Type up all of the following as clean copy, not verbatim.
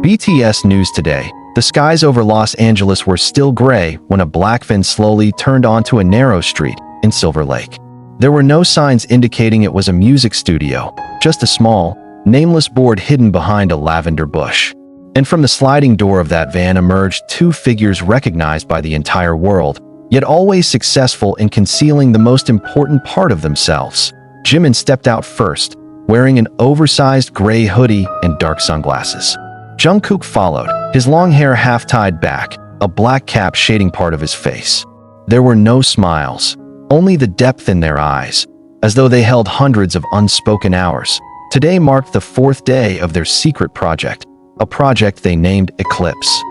BTS News Today. The skies over Los Angeles were still gray when a black van slowly turned onto a narrow street in Silver Lake. There were no signs indicating it was a music studio, just a small, nameless board hidden behind a lavender bush. And from the sliding door of that van emerged two figures recognized by the entire world, yet always successful in concealing the most important part of themselves. Jimin stepped out first, wearing an oversized gray hoodie and dark sunglasses. Jungkook followed, his long hair half tied back, a black cap shading part of his face. There were no smiles, only the depth in their eyes, as though they held hundreds of unspoken hours. Today marked the fourth day of their secret project, a project they named Eclipse.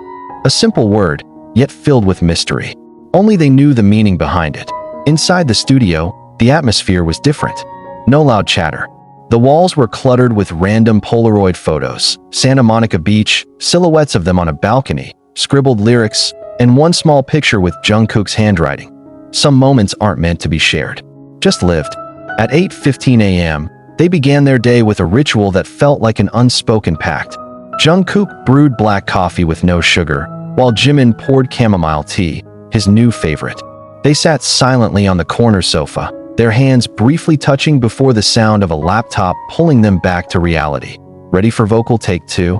A simple word, yet filled with mystery. Only they knew the meaning behind it. Inside the studio, the atmosphere was different. No loud chatter. The walls were cluttered with random Polaroid photos, Santa Monica Beach, silhouettes of them on a balcony, scribbled lyrics, and one small picture with Jungkook's handwriting. Some moments aren't meant to be shared, just lived. At 8:15 a.m., they began their day with a ritual that felt like an unspoken pact. Jungkook brewed black coffee with no sugar, while Jimin poured chamomile tea, his new favorite. They sat silently on the corner sofa, their hands briefly touching before the sound of a laptop pulling them back to reality. Ready for vocal take 2?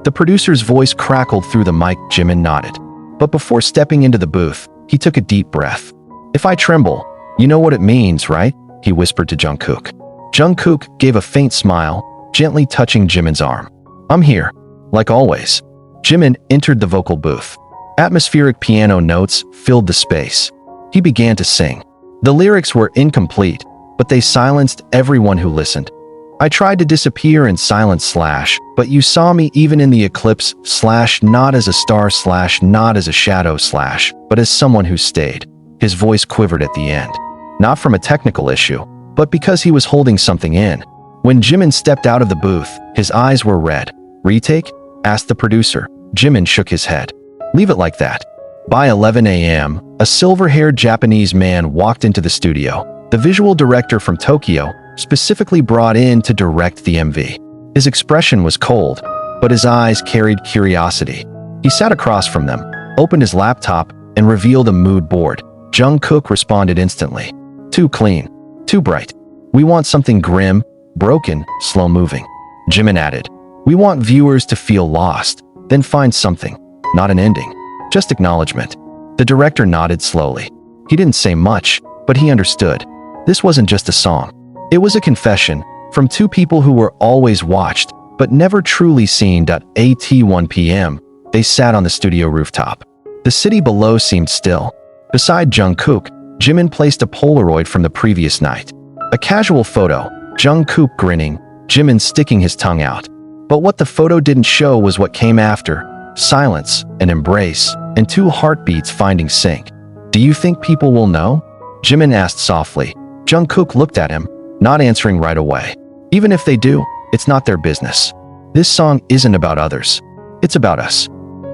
The producer's voice crackled through the mic. Jimin nodded. But before stepping into the booth, he took a deep breath. "If I tremble, you know what it means, right?" he whispered to Jungkook. Jungkook gave a faint smile, gently touching Jimin's arm. "I'm here, like always." Jimin entered the vocal booth. Atmospheric piano notes filled the space. He began to sing. The lyrics were incomplete, but they silenced everyone who listened. "I tried to disappear in silence / but you saw me even in the eclipse / not as a star / not as a shadow / but as someone who stayed." His voice quivered at the end. Not from a technical issue, but because he was holding something in. When Jimin stepped out of the booth, his eyes were red. "Retake?" asked the producer. Jimin shook his head. "Leave it like that." By 11 a.m., a silver-haired Japanese man walked into the studio, the visual director from Tokyo, specifically brought in to direct the MV. His expression was cold, but his eyes carried curiosity. He sat across from them, opened his laptop, and revealed a mood board. Jungkook responded instantly. "Too clean. Too bright. We want something grim, broken, slow-moving." Jimin added, "We want viewers to feel lost, then find something, not an ending. Just acknowledgement." The director nodded slowly. He didn't say much, but he understood. This wasn't just a song. It was a confession from two people who were always watched, but never truly seen. At 1 p.m., they sat on the studio rooftop. The city below seemed still. Beside Jungkook, Jimin placed a Polaroid from the previous night. A casual photo, Jungkook grinning, Jimin sticking his tongue out. But what the photo didn't show was what came after. Silence, an embrace, and two heartbeats finding sync. "Do you think people will know?" Jimin asked softly. Jungkook looked at him, not answering right away. "Even if they do, it's not their business. This song isn't about others. It's about us."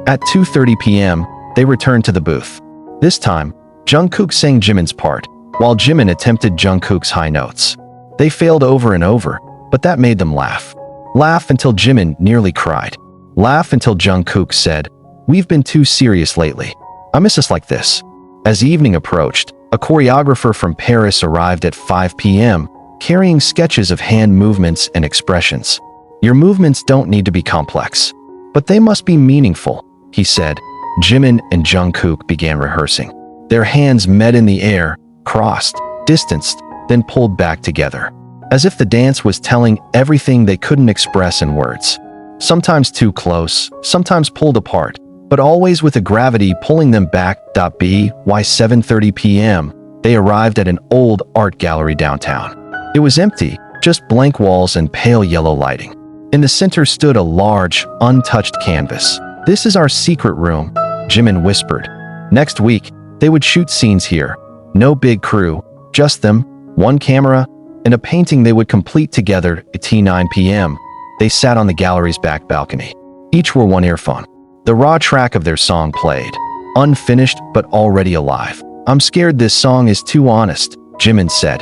At 2:30 p.m., they returned to the booth. This time, Jungkook sang Jimin's part, while Jimin attempted Jungkook's high notes. They failed over and over, but that made them laugh. Laugh until Jimin nearly cried. Laugh until Jungkook said, "We've been too serious lately. I miss us like this." As evening approached, a choreographer from Paris arrived at 5 p.m., carrying sketches of hand movements and expressions. "Your movements don't need to be complex, but they must be meaningful," he said. Jimin and Jungkook began rehearsing. Their hands met in the air, crossed, distanced, then pulled back together, as if the dance was telling everything they couldn't express in words. Sometimes too close, sometimes pulled apart, but always with a gravity pulling them back. By 7:30 p.m., they arrived at an old art gallery downtown. It was empty, just blank walls and pale yellow lighting. In the center stood a large, untouched canvas. "This is our secret room," Jimin whispered. Next week, they would shoot scenes here. No big crew, just them, one camera, and a painting they would complete together. At 9 p.m., they sat on the gallery's back balcony. Each wore one earphone. The raw track of their song played, unfinished but already alive. "I'm scared this song is too honest," Jimin said.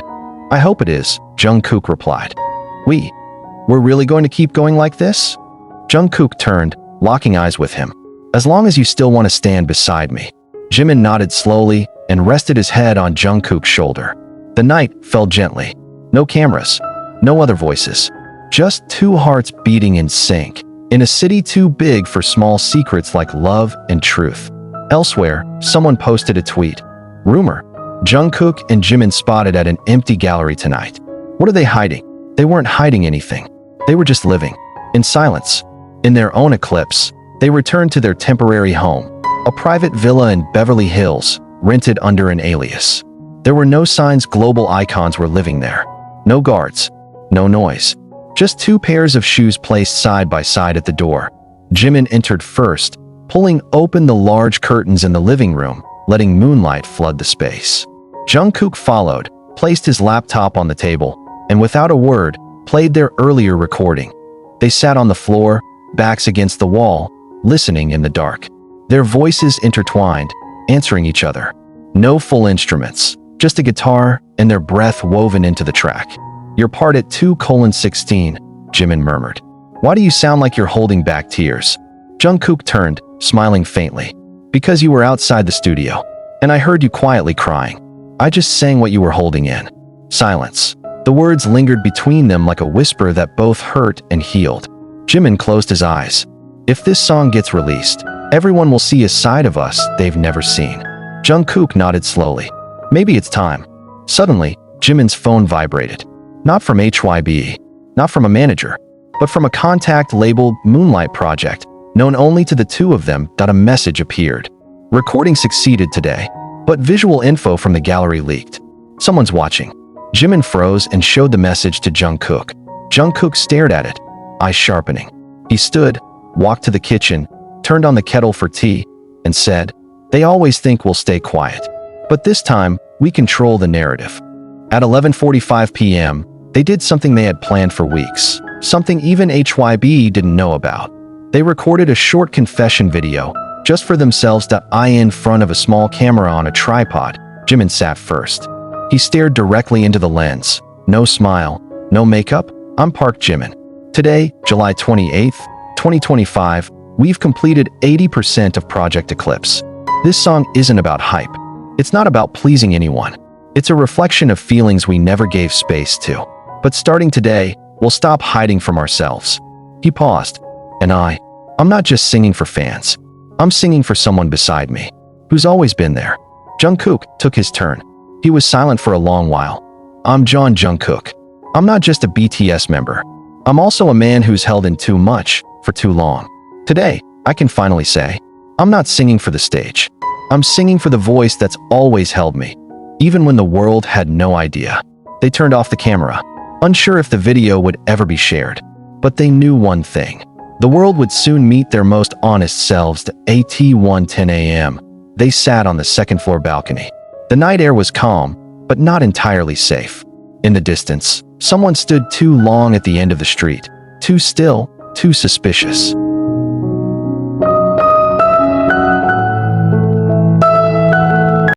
"I hope it is," Jungkook replied. We're really going to keep going like this?" Jungkook turned, locking eyes with him. "As long as you still want to stand beside me." Jimin nodded slowly and rested his head on Jungkook's shoulder. The night fell gently. No cameras, no other voices. Just two hearts beating in sync, in a city too big for small secrets like love and truth. Elsewhere, someone posted a tweet. Rumor: Jungkook and Jimin spotted at an empty gallery tonight. What are they hiding? They weren't hiding anything. They were just living. In silence. In their own eclipse, they returned to their temporary home, a private villa in Beverly Hills, rented under an alias. There were no signs global icons were living there. No guards. No noise. Just two pairs of shoes placed side by side at the door. Jimin entered first, pulling open the large curtains in the living room, letting moonlight flood the space. Jungkook followed, placed his laptop on the table, and without a word, played their earlier recording. They sat on the floor, backs against the wall, listening in the dark. Their voices intertwined, answering each other. No full instruments, just a guitar and their breath woven into the track. "Your part at 2:16, Jimin murmured. "Why do you sound like you're holding back tears?" Jungkook turned, smiling faintly. "Because you were outside the studio, and I heard you quietly crying. I just sang what you were holding in." Silence. The words lingered between them like a whisper that both hurt and healed. Jimin closed his eyes. "If this song gets released, everyone will see a side of us they've never seen." Jungkook nodded slowly. "Maybe it's time." Suddenly, Jimin's phone vibrated. Not from HYB, not from a manager, but from a contact labeled Moonlight Project, known only to the two of them. A message appeared. "Recording succeeded today, but visual info from the gallery leaked. Someone's watching." Jimin froze and showed the message to Jungkook. Jungkook stared at it, eyes sharpening. He stood, walked to the kitchen, turned on the kettle for tea, and said, "They always think we'll stay quiet. But this time, we control the narrative." At 11:45 p.m., they did something they had planned for weeks, something even HYB didn't know about. They recorded a short confession video, just for themselves. In front of a small camera on a tripod, Jimin sat first. He stared directly into the lens. No smile, no makeup. "I'm Park Jimin. Today, July 28th, 2025, we've completed 80% of Project Eclipse. This song isn't about hype. It's not about pleasing anyone. It's a reflection of feelings we never gave space to. But starting today, we'll stop hiding from ourselves." He paused. "And I'm not just singing for fans. I'm singing for someone beside me, who's always been there." Jungkook took his turn. He was silent for a long while. "I'm John Jungkook. I'm not just a BTS member. I'm also a man who's held in too much for too long. Today, I can finally say, I'm not singing for the stage. I'm singing for the voice that's always held me, even when the world had no idea." They turned off the camera, unsure if the video would ever be shared. But they knew one thing. The world would soon meet their most honest selves. At 1:10 a.m., they sat on the second-floor balcony. The night air was calm, but not entirely safe. In the distance, someone stood too long at the end of the street, too still, too suspicious.